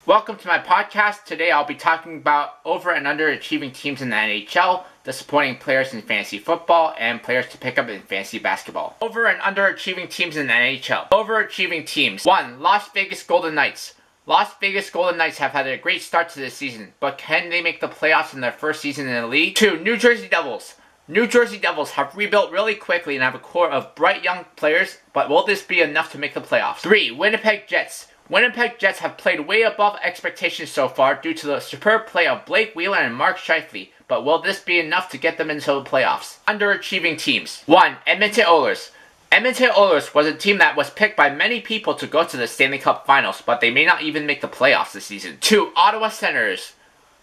Welcome to my podcast. Today I'll be talking about over and underachieving teams in the NHL, disappointing players in fantasy football, and players to pick up in fantasy basketball. Over and underachieving teams in the NHL. Overachieving teams. 1. Las Vegas Golden Knights. Las Vegas Golden Knights have had a great start to this season, but can they make the playoffs in their first season in the league? 2. New Jersey Devils. New Jersey Devils have rebuilt really quickly and have a core of bright young players, but will this be enough to make the playoffs? 3. Winnipeg Jets. Winnipeg Jets have played way above expectations so far due to the superb play of Blake Wheeler and Mark Scheifele, but will this be enough to get them into the playoffs? Underachieving teams. 1. Edmonton Oilers. Edmonton Oilers was a team that was picked by many people to go to the Stanley Cup Finals, but they may not even make the playoffs this season. 2. Ottawa Senators.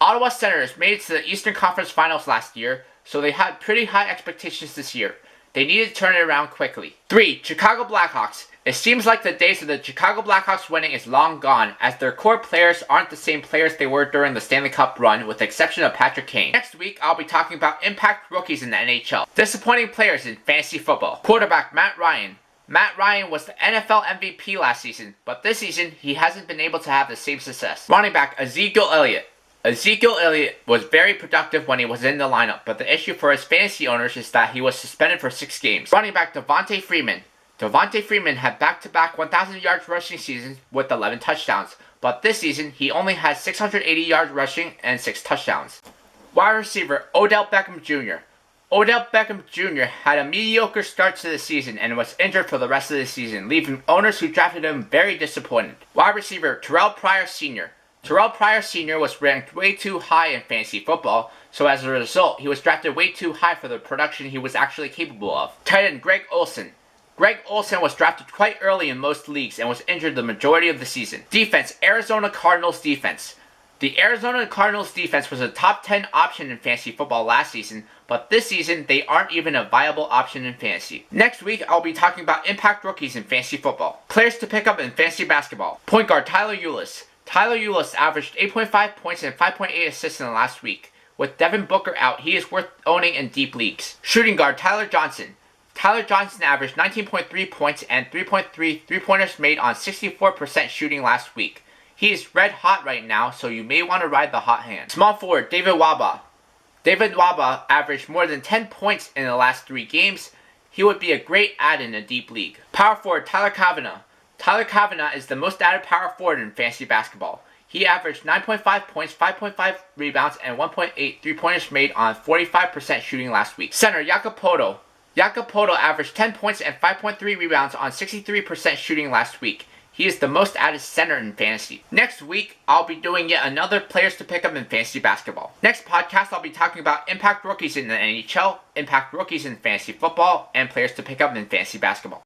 Ottawa Senators made it to the Eastern Conference Finals last year, so they had pretty high expectations this year. They needed to turn it around quickly. 3. Chicago Blackhawks. It seems like the days of the Chicago Blackhawks winning is long gone, as their core players aren't the same players they were during the Stanley Cup run, with the exception of Patrick Kane. Next week, I'll be talking about impact rookies in the NHL. Disappointing players in fantasy football. Quarterback Matt Ryan. Matt Ryan was the NFL MVP last season, but this season, he hasn't been able to have the same success. Running back Ezekial Elliott. Ezekiel Elliott was very productive when he was in the lineup, but the issue for his fantasy owners is that he was suspended for 6 games. Running back Devonta Freeman. Devonta Freeman had back-to-back 1,000 yards rushing seasons with 11 touchdowns, but this season he only has 680 yards rushing and 6 touchdowns. Wide receiver Odell Beckham Jr. Odell Beckham Jr. had a mediocre start to the season and was injured for the rest of the season, leaving owners who drafted him very disappointed. Wide receiver Terrelle Pryor Sr. Terrelle Pryor Sr. was ranked way too high in fantasy football, so as a result, he was drafted way too high for the production he was actually capable of. Tight end Greg Olsen. Greg Olsen was drafted quite early in most leagues and was injured the majority of the season. Defense, Arizona Cardinals defense. The Arizona Cardinals defense was a top 10 option in fantasy football last season, but this season they aren't even a viable option in fantasy. Next week, I'll be talking about impact rookies in fantasy football. Players to pick up in fantasy basketball. Point guard Tyler Ullis. Tyler Ullis averaged 8.5 points and 5.8 assists in the last week. With Devin Booker out, he is worth owning in deep leagues. Shooting guard Tyler Johnson. Tyler Johnson averaged 19.3 points and 3.3 three-pointers made on 64% shooting last week. He is red hot right now, so you may want to ride the hot hand. Small forward David Nwaba. David Nwaba averaged more than 10 points in the last 3 games. He would be a great add in a deep league. Power forward Tyler Cavanaugh. Tyler Cavanaugh is the most added power forward in fantasy basketball. He averaged 9.5 points, 5.5 rebounds, and 1.8 three-pointers made on 45% shooting last week. Center C-Jakob Poeltl. C-Jakob Poeltl averaged 10 points and 5.3 rebounds on 63% shooting last week. He is the most added center in fantasy. Next week, I'll be doing yet another players to pick up in fantasy basketball. Next podcast, I'll be talking about impact rookies in the NHL, impact rookies in fantasy football, and players to pick up in fantasy basketball.